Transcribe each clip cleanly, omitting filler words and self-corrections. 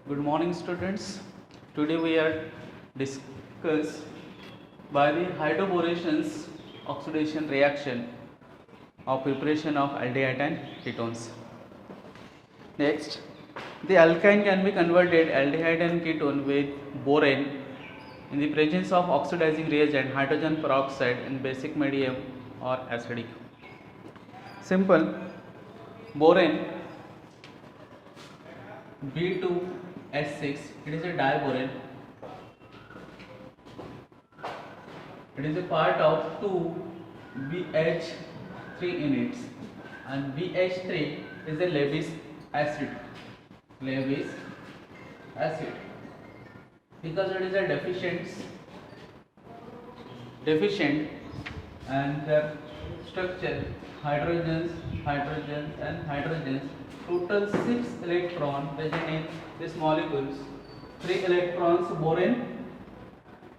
Good morning, students. Today we are discuss by the hydroborations oxidation reaction of preparation of aldehyde and ketones. Next, the alkyne can be converted aldehyde and ketone with borane in the presence of oxidizing reagent hydrogen peroxide in basic medium or acidic. Simple. Borane B2H6, it is a diborane. It is a part of two BH3 units, and BH3 is a Lewis acid. Lewis acid, because it is a deficient, and the structure hydrogens, and hydrogens. Total 6 electrons present in this molecules. 3 electrons borane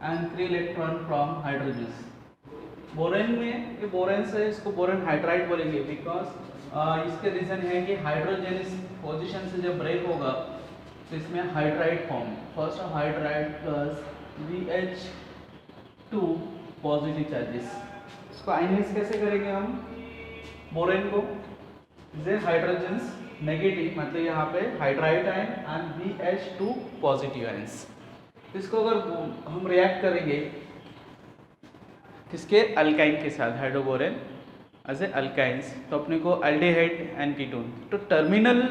and 3 electron from hydrogens. Borane में ये borane से इसको borane hydride बोलेंगे because इसके reason है कि hydrogen इस position से जब ब्रेक होगा तो इसमें hydride form, first hydride plus BH2 positive charges. इसको आयनाइज कैसे करेंगे हम? बोरेन को हाइड्रोजन्स नेगेटिव, मतलब यहाँ पे hydride ion and BH2 positive ions. इसको अगर हम रिएक्ट करेंगे किसके? अल्काइन के साथ, हाइड्रोबोरेन एज ए अल्काइंस, तो अपने को एल्डिहाइड एंड कीटोन. तो टर्मिनल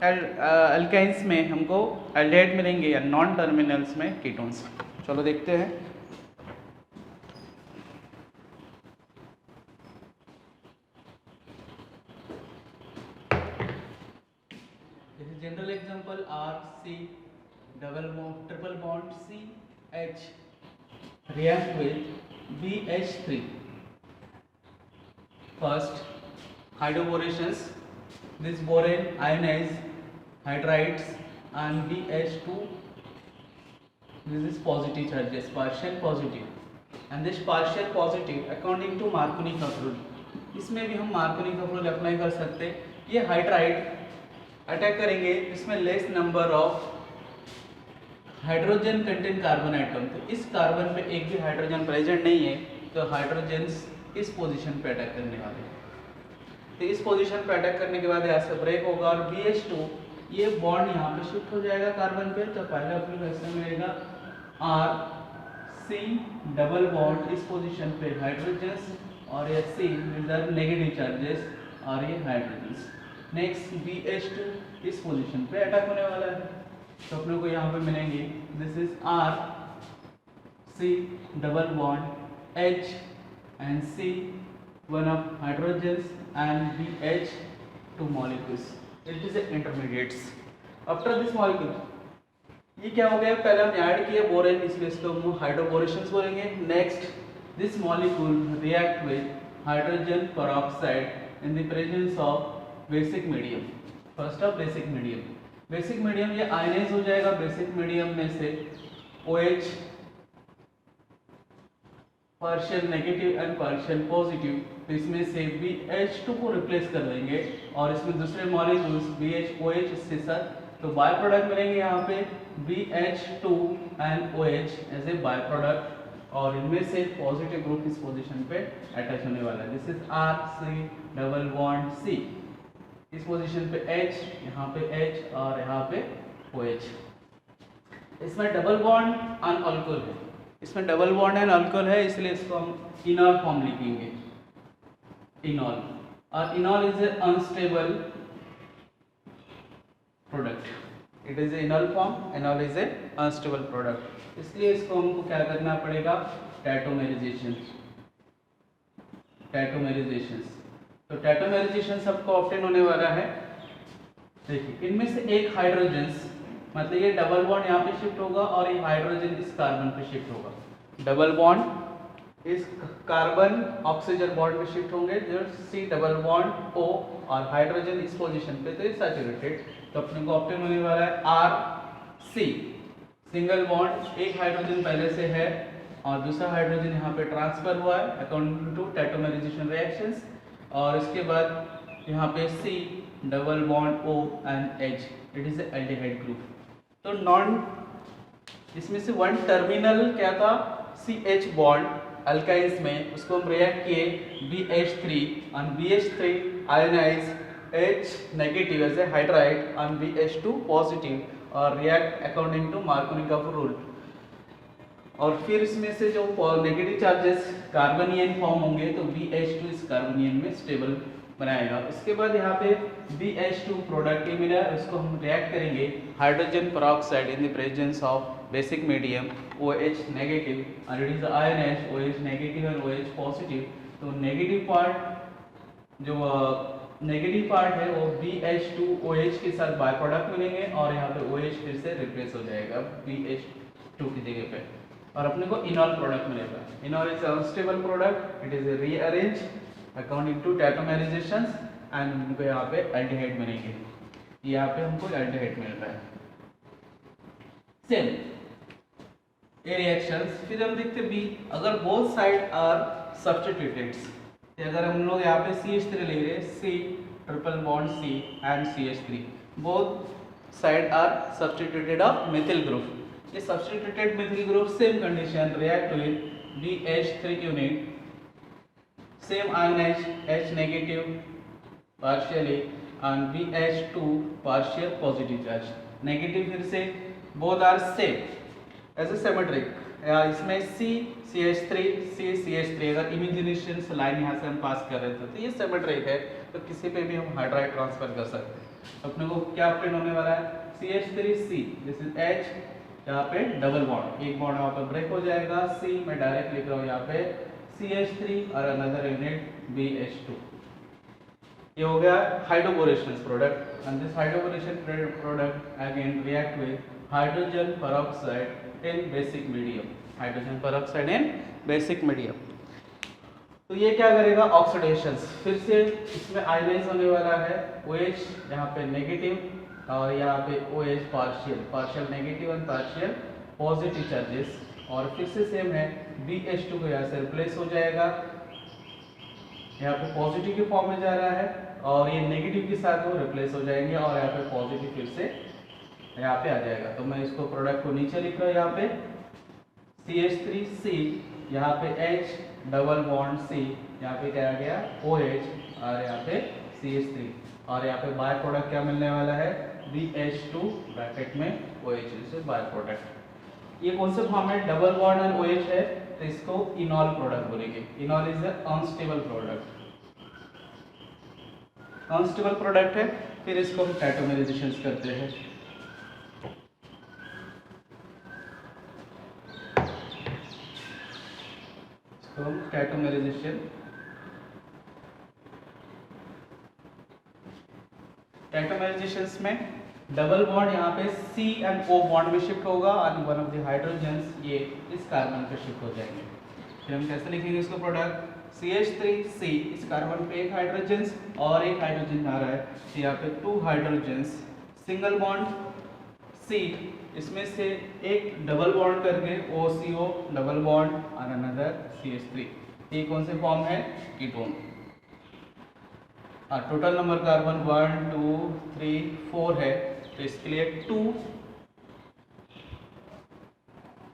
अल्काइंस में हमको एल्डिहाइड मिलेंगे या नॉन टर्मिनल्स में कीटोन्स. चलो देखते हैं. General example RC triple bond CH react with BH3. First, hydroborations. This borane ionize hydrides and BH2. This is positive charges, partial positive, and this partial positive according to Marconi-Cook rule. इसमें भी हम Marconi-Cook rule apply कर सकते. ये hydride attack करेंगे इसमें less number of hydrogen content carbon atom. तो इस कार्बन पे एक भी हाइड्रोजन प्रेजेंट नहीं है, तो हाइड्रोजन्स इस पोजीशन पे अटैक करने वाले हैं. तो इस पोजीशन पे अटैक करने के बाद यहाँ से ब्रेक होगा और BH2 ये बॉन्ड यहाँ पे शिफ्ट हो जाएगा कार्बन पे. तो पहले अपने को ऐसे मिलेगा RC डबल बॉन्ड इस पोजीशन पे हाइड्रोजन्स, और ये C इधर नेगेटिव चार्जेस और ये हाइड्रोजन्स. नेक्स्ट BH2 इस पोजीशन पे अटैक होने वाला है, तो अपने को यहाँ पे मिलेंगे this is RC double bond H and C one of hydrogens and BH2 molecules. It is intermediates. After this molecule ये क्या हो गया? पहले हम ऐड किए बोरेन, इसलिए इसको हम हाइड्रोबोरेशंस बोलेंगे. Next, this molecule react with hydrogen peroxide in the presence of basic medium. First of basic medium. Basic medium ये आयनाइज हो जाएगा. बेसिक मीडियम में से OH partial negative and partial positive, तो इसमें से BH2 को रिप्लेस कर देंगे और इसमें दूसरे मॉलिक्यूल्स BH-OH इसके साथ, तो बाय प्रोडक्ट मिलेंगे यहाँ पे BH2 and OH as a by product, और इनमें से पॉजिटिव ग्रुप इस पोजीशन पे अटैच होने वाला है. This is RC double bond C. इस पोजीशन पे H, यहाँ पे H और यहाँ पे OH. इसमें डबल बॉन्ड एंड अल्कोहल है. इसमें डबल बॉन्ड एंड अल्कोहल है, इसलिए इसको हम इनॉल फॉर्म लिखेंगे. इनॉल, और इनॉल is a unstable product. It is A इनॉल form. इनॉल is a unstable product, इसलिए इसको हमको क्या करना पड़ेगा? टैटोमेरिजेशन. तो टैटोमेरिजेशन सबको ऑब्टेन होने वाला है. देखिए इनमें से एक हाइड्रोजन्स, मतलब ये डबल बॉन्ड यहाँ पे शिफ्ट होगा और ये हाइड्रोजन इस कार्बन पे शिफ्ट होगा. डबल बॉन्ड इस कार्बन ऑक्सीजन बॉन्ड पे शिफ्ट होंगे, जो C डबल बॉन्ड O, और हाइड्रोजन इस पोजीशन पे, तो ये सैचुरेटेड. तो अपने को ऑब्टेन होने वाला है RC सिंगल बॉन्ड. एक हाइड्रोजन पहले से है और दूसरा हाइड्रोजन यहाँ पे ट्रांसफर हुआ है अकॉर्डिंग टू टैटोमेराइजेशन रिएक्शंस, और इसके बाद यहाँ पे C double bond O and H, it is aldehyde group. तो नॉन, इसमें से वन टर्मिनल क्या था, CH बॉन्ड अल्काइंस में, उसको हम रिएक्ट किए BH3 और BH3 ionize H negative as a hydride और BH2 पॉजिटिव और react according to Markovnikov rule. और फिर इसमें से जो नेगेटिव चार्जेस कार्बनियन फॉर्म होंगे तो BH2 इस कार्बनियन में स्टेबल बनाएगा। इसके बाद यहाँ पे BH2 प्रोडक्ट ये मिला, इसको हम रिएक्ट करेंगे hydrogen peroxide in the presence of basic medium OH negative और it is ionized OH negative और OH पॉजिटिव। तो नेगेटिव पार्ट है वो BH2OH के साथ बाय प्रोडक्ट मिलेंगे और यहाँ पे OH फिर से रिप्लेस हो जाएगा BH2 की जगह पे और अपने को इनॉल प्रोडक्ट मिलेगा। Enol is unstable product, it is rearrange according to tautomerizations and हमको यहाँ पे एल्डिहाइड मिलेंगे। यहाँ पे हमको एल्डिहाइड मिल रहा है। सेम ए रिएक्शंस। फिर हम देखते बी, अगर बोथ साइड आर सब्स्टिट्यूटेड, अगर हम लोग यहाँ पे CH3 ले रहे, C triple bond C and CH3, both side are substituted of methyl group. ये substituted methyl group same condition react with BH3 unit, same ionized H negative partially and BH2 partial positive charge negative. फिर से both are same as a symmetric, इसमें CH3 CH3 अगर imagination line यहाँ से हम पास कर रहे थे तो ये सिमेट्रिक है, तो किसी पे भी हम हाइड्राइड ट्रांसफर कर सकते हैं। तो अपने को क्या प्रिंट होने वाला है, CH3C दिस इज H, यहाँ पे डबल बॉन्ड, एक बॉन्ड यहाँ पे ब्रेक हो जाएगा, C मैं डायरेक्ट लिख रहा हूँ यहाँ पे CH3 और अनदर यूनिट BH2। ये हो गया hydroboration product and this hydroboration product again react with hydrogen peroxide in basic medium, hydrogen peroxide in basic medium. तो ये क्या करेगा, ऑक्सीडेशन, फिर से इसमें आयनाइज होने वाला है OH यहाँ पे नेगेटिव और यहाँ पे OH पार्शियल नेगेटिव और पार्शियल पॉजिटिव चार्जेस, और फिर से सेम है BH2 को यहाँ से रिप्लेस हो जाएगा, यहाँ पे पॉजिटिव के फॉर्म में जा रहा है और ये नेगेटिव के साथ वो रिप्लेस हो जाएंगे और यहाँ पे पॉजिटिव फिर से यहाँ पे आ जाएगा। तो मैं इसको प्रोडक्ट को नीचे लिख रहा हूँ, यहाँ पे CH3C, यहाँ पे H डबल बॉन्ड C, यहाँ पे क्या आ गया OH और यहाँ पे CH3 और यहाँ पे बाय प्रोडक्ट क्या मिलने वाला है BH2 ब्रैकेट में OH से बाय प्रोडक्ट। ये कौन सा फॉर्म है, डबल बॉन्ड और OH है तो इसको इनॉल प्रोडक्ट बोलेंगे। इनॉल is unstable product, unstable product है। फिर इसको हम टैटोमेराइजेशन करते हैं। टैटोमेराइजेशंस में डबल बॉन्ड यहाँ पे C एंड O बॉन्ड में शिफ्ट होगा और वन ऑफ द हाइड्रोजन्स ये इस कार्बन पे शिफ्ट हो जाएंगे। फिर हम कैसे लिखेंगे इसको प्रोडक्ट, CH3C, इस कार्बन पे एक हाइड्रोजन और एक हाइड्रोजन आ रहा है, तो यहाँ पे 2 हाइड्रोजन्स, सिंगल बॉन्ड C, इसमें से एक डबल बॉन्ड करके OCO डबल बॉन्ड और अनदर CH3, ये कौन से फॉर्म है, कीटोन। टोटल नंबर कार्बन 1 2 3 4 है, तो इसके लिए 2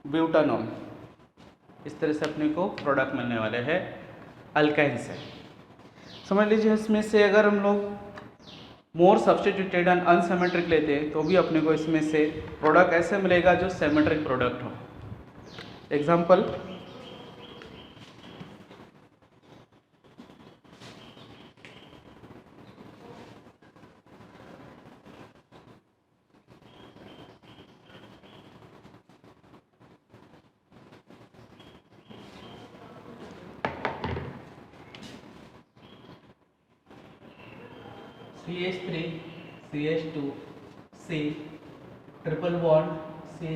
ब्यूटानॉल, इस तरह से अपने को प्रोडक्ट मिलने वाले हैं अल्काइन से। समझ लीजिए इसमें से अगर हम लोग मोर सब्स्टिट्यूटेड एंड अनसिमेट्रिक लेते हैं तो भी अपने को इसमें से प्रोडक्ट ऐसे मिलेगा जो सिमेट्रिक प्रोडक्ट हो। Example, CH3 CH2 C triple bond C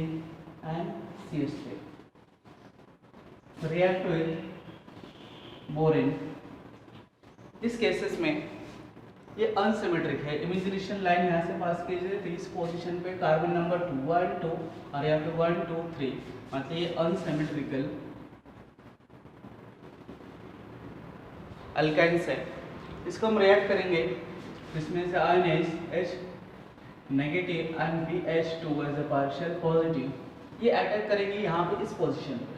and CH3 react with boring. इस केसेस में ये अनसिमेट्रिक है, इमेजिनेशन लाइन यहाँ से पास कीजिए तो इस पोजीशन पे कार्बन नंबर 2 1 2 और यहाँ पे 1 2 3, मतलब ये अनसिमेट्रिकल अल्काइंस है। इसको हम रिएक्ट करेंगे, इसमें से ionize H negative and BH2 as a partial positive, ये अटैक करेंगे यहाँ पे इस पोजीशन पे।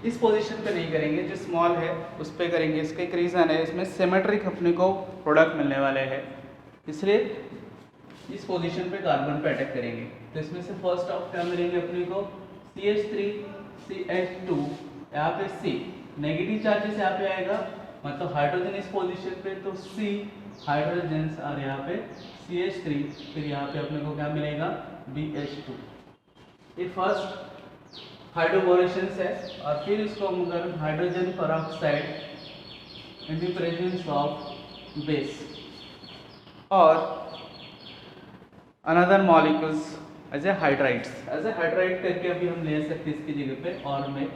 इस पोजीशन पे नहीं करेंगे, जो स्मॉल है उस पे करेंगे। इसका एक रीज़न है, इसमें सिमेट्रिक अपने को प्रोडक्ट मिलने वाले हैं, इसलिए इस पोजीशन पे कार्बन पे अटैक करेंगे। तो इसमें से फर्स्ट ऑफ क्या मिलेंगे अपने को, CH3 CH2, यहाँ पे C नेगेटिव चार्जेस यहाँ पे आएगा, मतलब हाइड्रोजन इस पोजीशन पे, तो C हाइड्रोजन और यहाँ पे CH3, फिर यहाँ पे अपने को क्या मिलेगा BH2। ये फर्स्ट हाइड्रोबोरेशंस है। और फिर इसको हम अगर hydrogen peroxide in the presence of base और another molecules as a hydride करके अभी हम ले सकते हैं इसकी जगह पे, और में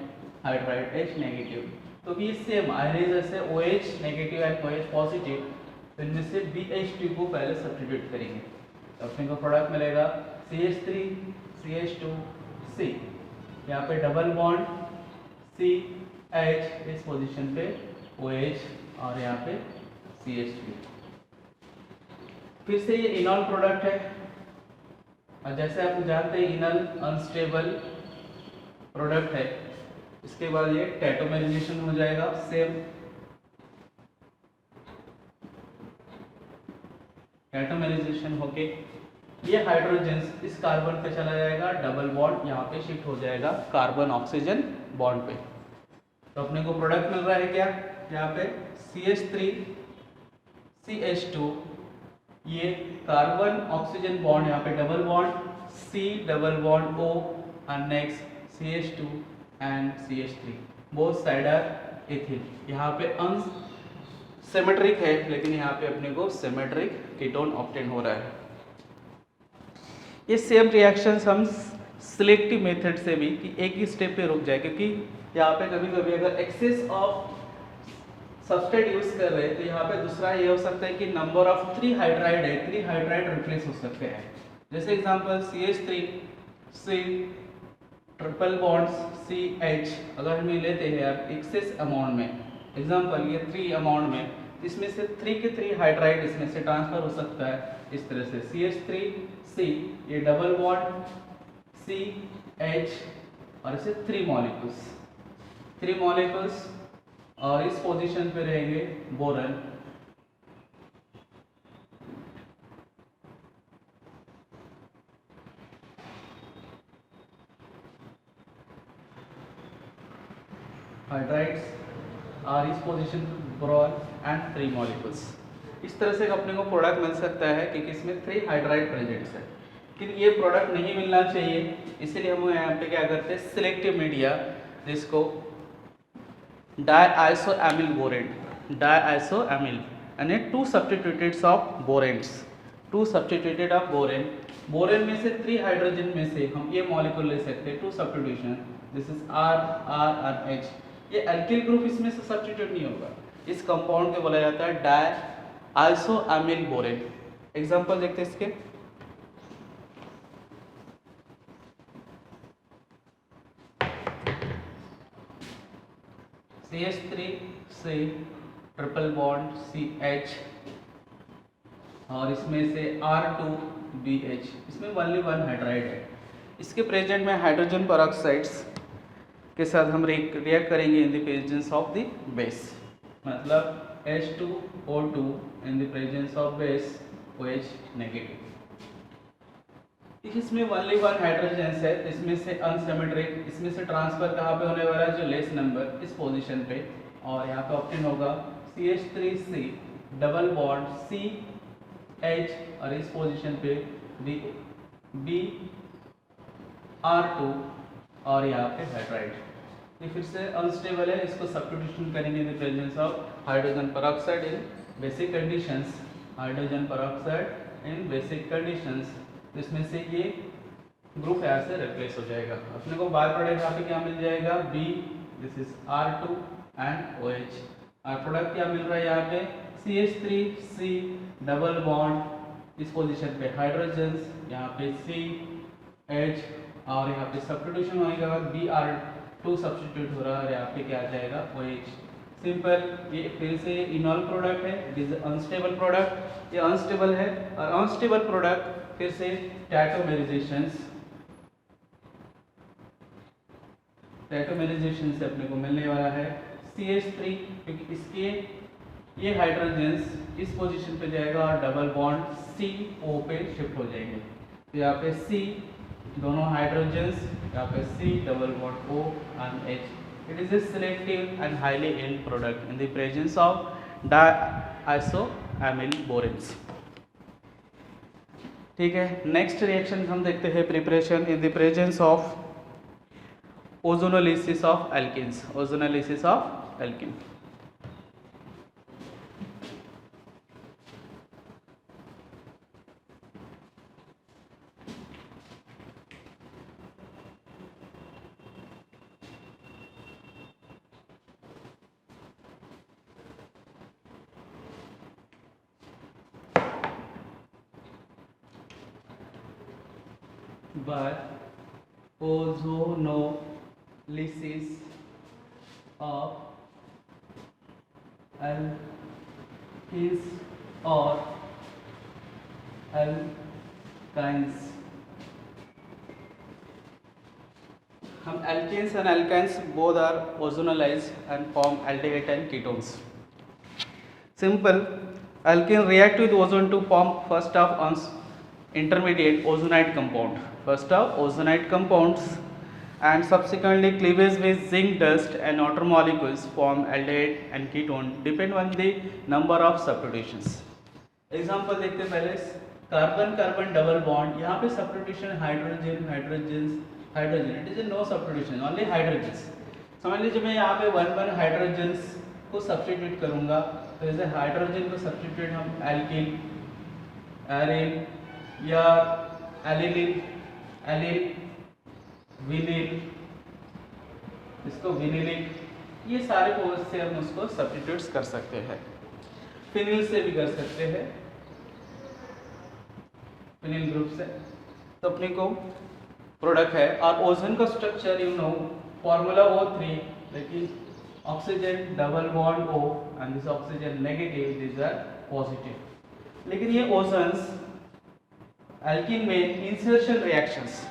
हाइड्राइड H नेगेटिव। तो ये सेम आयरेज ऐसे OH negative and OH positive, तो इनमें से BH2 को पहले सब्स्टिट्यूट करेंगे, तो अपने को प्रोडक्ट मिलेगा CH3 CH2 C, यहाँ पे डबल बॉन्ड CH, इस पोजीशन पे OH और यहाँ पे CH3। फिर से ये इनॉल प्रोडक्ट है, और जैसे आप जानते हैं इनॉल अनस्टेबल प्रोडक्ट है। इसके बाद ये टैटोमेराइजेशन हो जाएगा, सेम टैटोमेराइजेशन होके ये हाइड्रोजन इस कार्बन पे चला जाएगा, डबल बॉन्ड यहाँ पे शिफ्ट हो जाएगा कार्बन ऑक्सीजन बॉन्ड पे। तो अपने को प्रोडक्ट मिल रहा है क्या, यहाँ पे CH3 CH2, ये कार्बन ऑक्सीजन बॉन्ड, यहाँ पे double bond C double bond O and next CH2 and CH3, both side are ethyl. यहाँ पे अनसिमेट्रिक है, लेकिन यहाँ पे अपने को सिमेट्रिक कीटोन ऑब्टेन हो रहा है। ये सेम रिएक्शंस हम सिलेक्टिव मेथड से भी कि एक ही स्टेप पे रुक जाए, क्योंकि यहाँ पे कभी कभी अगर एक्सेस ऑफ सब्सट्रेट यूज कर रहे हैं तो यहाँ पे दूसरा ये हो सकता है कि नंबर ऑफ 3 हाइड्राइड है, 3 हाइड्राइड रिप्लेस हो सकते हैं। जैसे example CH3 C triple bonds CH अगर हम लेते हैं यार एक्सेस अमाउंट में, एग्जांपल ये 3 अमाउंट में, इसमें से 3 के 3 हाइड्राइड इसमें से ट्रांसफर हो सकता है इस तरह से। CH3 C, ये डबल बॉन्ड CH और इसे 3 मॉलिक्यूल्स और इस पोजीशन पे रहेंगे बोरन। हाइड्राइड्स और इस पोजीशन पे बोरॉन एंड 3 मॉलिक्यूल्स। इस तरह से अपने को प्रोडक्ट मिल सकता है कि इसमें 3 हाइड्राइड प्रेजेंट्स है। लेकिन ये प्रोडक्ट नहीं मिलना चाहिए, इसीलिए हम यहाँ पे क्या करते हैं, सिलेक्टिव मीडिया जिसको डाइआइसोएमिल बोरेन, डाइआइसोएमिल यानी 2 substituteds of boranes, 2 substituted of borane. Borane में से 3 हाइड्रोजन में से हम ये मॉलिक्यूल ले सकते हैं, 2 सब्स्टिट्यूशन, दिस इज R और H। ये एल्किल ग्रुप इसमें से सब्स्टिट्यूट नहीं होगा, इस कंपाउंड को बोला जाता है डाइआइसोएमिल बोरेन। एग्जांपल देखते हैं इसके, CH3 से ट्रिपल बॉन्ड CH और इसमें से R2BH, इसमें ओनली 1 हाइड्राइड है। इसके प्रेजेंट में हाइड्रोजन पेरोक्साइड्स के साथ हम रिएक्ट करेंगे इन the presence of the base, मतलब H2O2 in the presence of base OH negative. इसमें ओनली 1 हाइड्रोजन है, इसमें से अनसिमेट्रिक, इसमें से ट्रांसफर कहाँ पे होने वाला है, जो लेस नंबर इस पोजीशन पे, और यहाँ पे ऑप्शन होगा CH3C डबल बॉन्ड CH और इस पोजीशन पे BR2 और यहाँ पे हाइड्राइड। ये फिर से अनस्टेबल है, इसको सब्स्टिट्यूशन करेंगे इन the presence of hydrogen peroxide in basic conditions, hydrogen peroxide in basic conditions. इसमें से ये ग्रुप यहाँ से रिप्लेस हो जाएगा। अपने को बाय प्रोडक्ट यहाँ पे क्या मिल जाएगा, B, this is R2 and OH। और प्रोडक्ट क्या मिल रहा है यहाँ पे, CH3C डबल बॉन्ड इस पोजीशन पे हाइड्रोजन, यहाँ पे CH और यहाँ पे सब्स्टिट्यूशन होएगा, BR2 सब्स्टिट्यूट हो रहा है और यहाँ पे क्या आ जाएगा OH। सिंपल। ये फिर से इनॉल प्रोडक्ट है, इट इज अनस्टेबल प्रोडक्ट, ये अनस्टेबल है। और अनस्टेबल प्रोडक्ट फिर से टैटोमेराइजेशन से अपने को मिलने वाला है CH3, क्योंकि इसके ये हाइड्रोजन्स इस पोजीशन पे जाएगा और डबल बॉन्ड CO पे शिफ्ट हो जाएंगे। तो यहाँ पे C दोनों हाइड्रोजन्स, यहाँ पे C double bond O and H। It is a selective and highly yield product in the presence of diisoamyl boranes। ठीक है, नेक्स्ट रिएक्शन हम देखते हैं preparation in the presence of ozonolysis of alkenes. Ozonolysis of alkene. By ozonolysis of alkenes or alkynes। हम alkenes and alkynes both are ozonalized and form aldehyde and ketones। Simple, alkene react with ozone to form first of intermediate ozonide compound, and subsequently cleavage with zinc dust and outer molecules form aldehyde and ketone depend on the number of substitutions। Example देखते हैं पहले। Carbon carbon double bond, यहाँ पे substitution hydrogen, it is no substitution, only hydrogens. समझ लीजिए मैं यहाँ पे 1 हाइड्रोजन्स को सब्स्टिट्यूट करूँगा, तो जैसे हाइड्रोजन को सब्स्टिट्यूट हम एल्किल, एरिल या एलिल, विनिल, इसको विनिलिक, ये सारे पोज से हम उसको सब्स्टिट्यूट कर सकते हैं। फिनिल से भी कर सकते हैं, फिनिल ग्रुप से। तो अपने को प्रोडक्ट है। और ओजोन का structure you know, formula O3, लेकिन oxygen double bond O and this oxygen negative, this are positive. लेकिन ये ओजोन्स एल्कीन में इंसर्शन रिएक्शंस,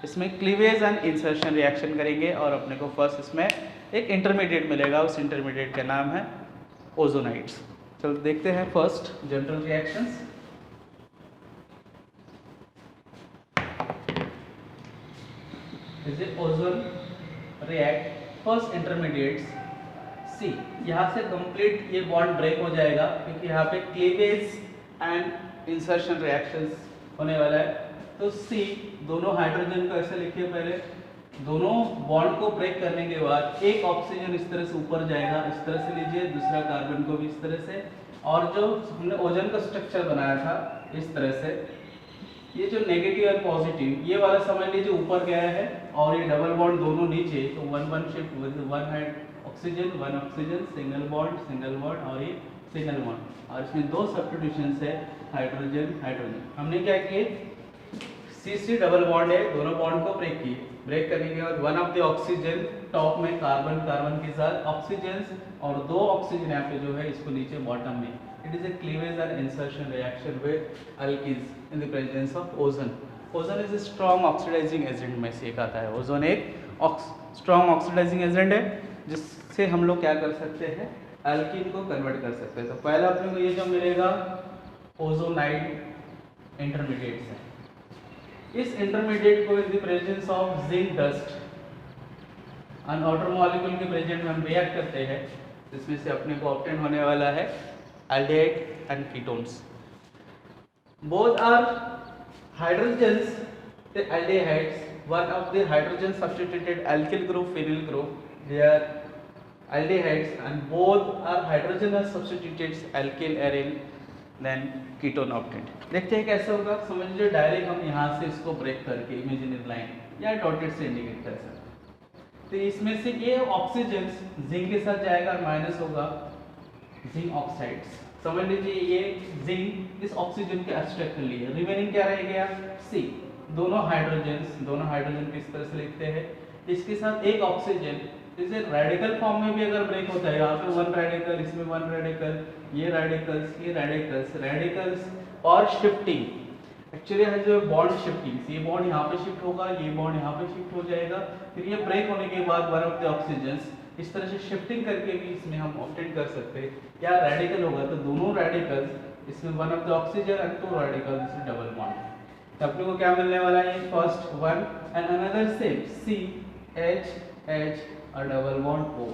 इसमें क्लीवेज एंड इंसर्शन रिएक्शन करेंगे और अपने को फर्स्ट इसमें एक इंटरमीडिएट मिलेगा, उस इंटरमीडिएट का नाम है ओजोनाइड्स। चलो देखते हैं first general reactions. Ozone react first intermediates C, यहाँ से कंप्लीट ये बॉन्ड ब्रेक हो जाएगा, क्योंकि यहाँ पे क्लीवेज एंड इंसर्शन रिएक्शंस होने वाला है। तो C, दोनों हाइड्रोजन को ऐसे लिखिए पहले, दोनों बॉन्ड को ब्रेक करने के बाद एक ऑक्सीजन इस तरह से ऊपर जाएगा, इस तरह से लीजिए, दूसरा कार्बन को भी इस तरह से, और जो हमने ओजोन का स्ट्रक्चर बनाया था इस तरह से, ये जो नेगेटिव और पॉजिटिव ये वाला समझ लीजिए ऊपर गया है, और ये डबल बॉन्ड दोनों नीचे, तो 1 shift with 1 oxygen, single bond और ये सिंगल बॉन्ड, और इसमें 2 सब्स्टिट्यूशन है, हाइड्रोजन। हमने क्या किए, C डबल बॉन्ड है, दोनों बॉन्ड को ब्रेक किए, ब्रेक करने के बाद 1 ऑफ द ऑक्सीजन टॉप में कार्बन के साथ ऑक्सीजन, और 2 ऑक्सीजन यहाँ पे जो है इसको नीचे बॉटम में। It is a cleavage and insertion reaction with alkenes in the presence of ozone. Ozone is a strong oxidizing agent में से एक आता है। ओजोन एक स्ट्रॉन्ग ऑक्सीडाइजिंग एजेंट है, जिससे हम लोग क्या कर सकते हैं, अल्कीन को कन्वर्ट कर सकते हैं। तो पहला अपने को ये जो मिलेगा ओजोनाइड इंटरमीडिएट्स है। इस इंटरमीडिएट को इन the presence of zinc dust and water molecule के प्रेजेंट में हम रिएक्ट करते हैं, जिसमें से अपने को ऑब्टेन होने वाला है aldehyde and ketones. Both are hydrogens, the aldehydes, one of the hydrogen substituted alkyl group, phenyl group, they are aldehydes, and both are hydrogen are substituted alkyl, aryl, then ketone obtained। देखते हैं कैसे होगा। समझ लीजिए direct हम यहाँ से इसको ब्रेक करके इमेजिनरी लाइन या डॉटेड से इंडिकेट कर सकते हैं। तो इसमें से ये ऑक्सीजन जिंक के साथ जाएगा, माइनस होगा जिंक ऑक्साइड्स। समझ लीजिए ये जिंक इस ऑक्सीजन के एक्सट्रैक्ट कर लिए, रिमेनिंग क्या रह गया, C, दोनों हाइड्रोजन को इस तरह से लिखते हैं। इसके साथ एक ऑक्सीजन जैसे रेडिकल फॉर्म में भी अगर ब्रेक होता है, यहाँ पे 1 रेडिकल, इसमें 1 रेडिकल, ये रेडिकल्स और शिफ्टिंग, एक्चुअली है जो बॉन्ड शिफ्टिंग, ये बॉन्ड यहाँ पे शिफ्ट होगा, ये बॉन्ड यहाँ पे शिफ्ट हो जाएगा, फिर ये ब्रेक होने के बाद वन ऑफ द ऑक्सीजन्स इस तरह से शिफ्टिंग करके भी इसमें हम ऑब्टेन कर सकते हैं। क्या रेडिकल होगा तो दोनों रेडिकल्स इसमें one of the oxygen and 2 radicals इसमें डबल बॉन्ड। तो अपने को क्या मिलने वाला है, first 1 and another same CH और डबल बॉन्ड O,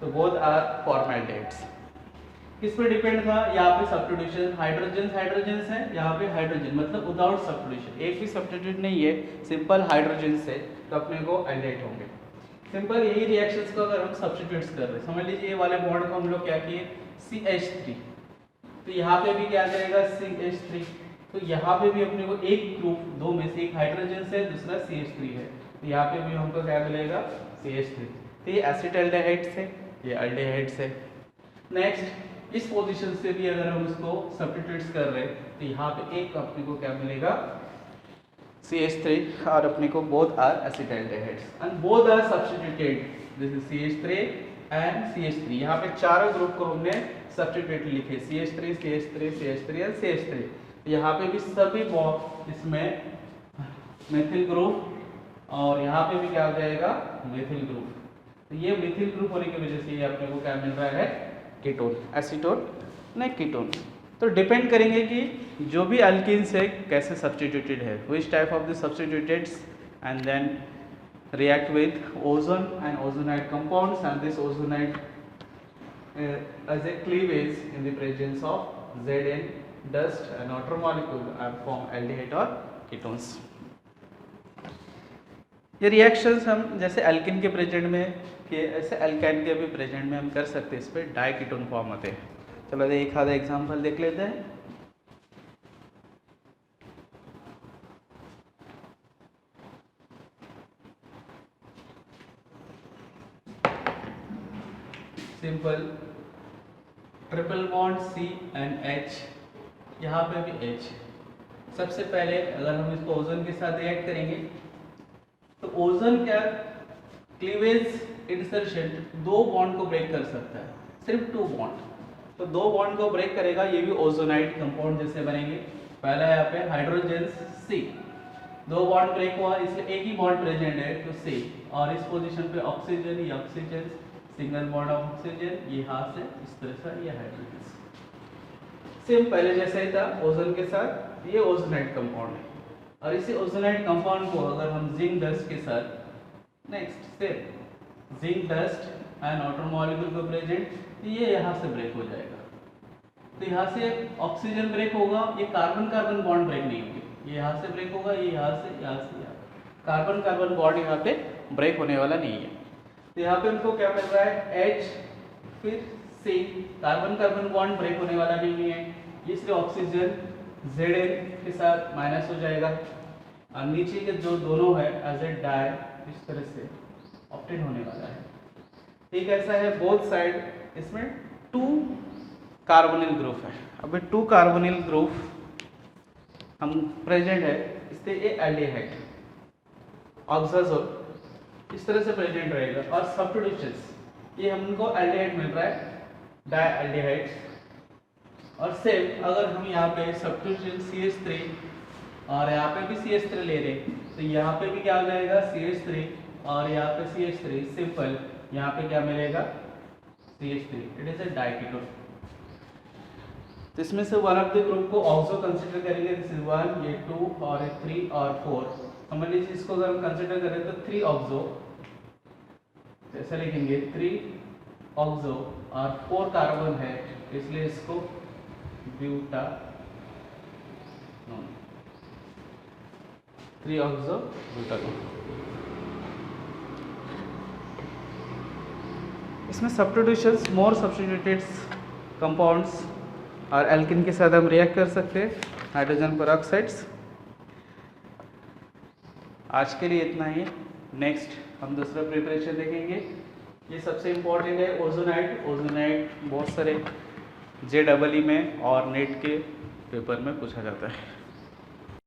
तो बोथ आर फॉर्मेल्डिहाइड्स। किस पे डिपेंड था, यहाँ पे सब्स्टिट्यूशन, हाइड्रोजन है, यहाँ पे हाइड्रोजन मतलब विदाउट सब्स्टिट्यूशन, एक भी सब्स्टिट्यूट नहीं है, सिंपल हाइड्रोजन से, तो अपने को एल्डिहाइड होंगे। सिंपल यही रिएक्शंस को अगर हम सब्स्टिट्यूट्स कर रहे हैं, समझ लीजिए ये वाले बॉन्ड को हम लोग क्या किए CH3, तो यहाँ पे भी क्या जाएगा CH3, तो यहाँ पे भी अपने को एक ग्रुप दो में से एक हाइड्रोजन से दूसरा CH3 है, तो यहाँ पे भी हमको क्या मिलेगा CH3, तो ये एसिटाल्डिहाइड्स है, ये एल्डिहाइड्स है। नेक्स्ट इस पोजीशन से भी अगर हम उसको सब्स्टिट्यूट्स कर रहे हैं तो यहाँ पे एक अपने को क्या मिलेगा CH3 और अपने को both are acetaldehydes and both are substituted, this is CH3 and CH3। यहाँ पे चारों ग्रुप को हमने सब्स्टिट्यूट लिखे CH3 CH3 CH3 and CH3। यहाँ पे भी सभी बॉन्ड इसमें मेथिल ग्रुप और यहाँ पे भी क्या हो जाएगा मेथिल ग्रुप, तो ये मेथिल ग्रुप होने की वजह से ये अपने को क्या मिल रहा है कीटोन, एसीटोन नहीं कीटोन। तो डिपेंड करेंगे कि जो भी अल्कीन्स है कैसे सब्स्टिट्यूटेड है, which type of the substituteds and then react with ozone and ozonide compounds and this ozonide as a cleavage in the presence of Zn dust and outer molecule and form aldehyde or ketones। ये reactions हम जैसे alkene के present में किए ऐसे alkyne के भी present में हम कर सकते हैं, इस पर डाइकीटोन फॉर्म होते हैं। चलो एक आधा एग्जांपल देख लेते हैं। Simple triple bond C and H, यहाँ पे भी H। सबसे पहले अगर हम इसको ओजोन के साथ रिएक्ट करेंगे तो ओजोन क्या क्लीवेज इंसर्शन 2 बॉन्ड को ब्रेक कर सकता है, सिर्फ 2 बॉन्ड, तो 2 बॉन्ड को ब्रेक करेगा, ये भी ओजोनाइड कंपाउंड जैसे बनेंगे। पहला यहाँ पे हाइड्रोजन C, 2 बॉन्ड ब्रेक हुआ इसलिए एक ही बॉन्ड प्रेजेंट है तो C, और इस पोजीशन पे ऑक्सीजन, ये oxygen single bond of oxygen, ये हाथ से इस तरह से ये हाइड्रोजन सेम पहले जैसा ही था ओजोन के साथ, ये ओजोनाइड कंपाउंड है। और इसी ओजोनाइड कंपाउंड को अगर हम जिंक डस्ट के साथ next step zinc dust and water molecule को प्रेजेंट, ये यहाँ से ब्रेक हो जाएगा, तो यहाँ से ऑक्सीजन ब्रेक होगा, ये कार्बन कार्बन बॉन्ड ब्रेक नहीं होगी, ये यहाँ से ब्रेक होगा, ये यहाँ से यहाँ, कार्बन कार्बन बॉन्ड यहाँ पे ब्रेक होने वाला नहीं है। तो यहाँ पे उनको क्या मिल रहा है H फिर C, carbon carbon bond break होने वाला नहीं है, इसलिए ऑक्सीजन Zn के साथ माइनस हो जाएगा और नीचे के जो दोनों है एज ए डाई इस तरह से ऑब्टेन होने वाला है। ठीक ऐसा है बोथ साइड, इसमें 2 कार्बोनिल ग्रुप है। अभी 2 कार्बोनिल ग्रुप हम प्रेजेंट है, इससे ये एल्डिहाइड ऑक्साजोल इस तरह से प्रेजेंट रहेगा और सब्स्टिट्यूशंस ये हमको एल्डिहाइड मिल रहा है डाई एल्डिहाइड। और सेम अगर हम यहाँ पे सब्स्टिट्यूशन CH3 और यहाँ पे भी CH3 ले रहे तो यहाँ पे भी क्या हो जाएगा CH3 और यहाँ पे CH3, सिंपल यहाँ पे क्या मिलेगा CH3, it is a diketone. तो इसमें से वन ऑफ द ग्रुप को ऑक्सो कंसीडर करेंगे, दिस इज 1, ये 2 और 3 और 4। समझ लीजिए इसको अगर हम कंसीडर करें तो 3 ऑक्सो, ऐसे लिखेंगे 3 ऑक्सो और 4 कार्बन है, इसलिए इसको ब्यूटा 3 ऑक्सो ब्यूटानोन। इसमें सब्स्टिट्यूशंस मोर सब्स्टिट्यूटेड कंपाउंड्स और एल्किन के साथ हम रिएक्ट कर सकते हैं, हाइड्रोजन पेरोक्साइड्स। आज के लिए इतना ही, नेक्स्ट हम दूसरा प्रिपरेशन देखेंगे। ये सबसे इम्पोर्टेंट है ओजोनाइड। ओजोनाइड बहुत सारे JEE में और नेट के पेपर में पूछा जाता है।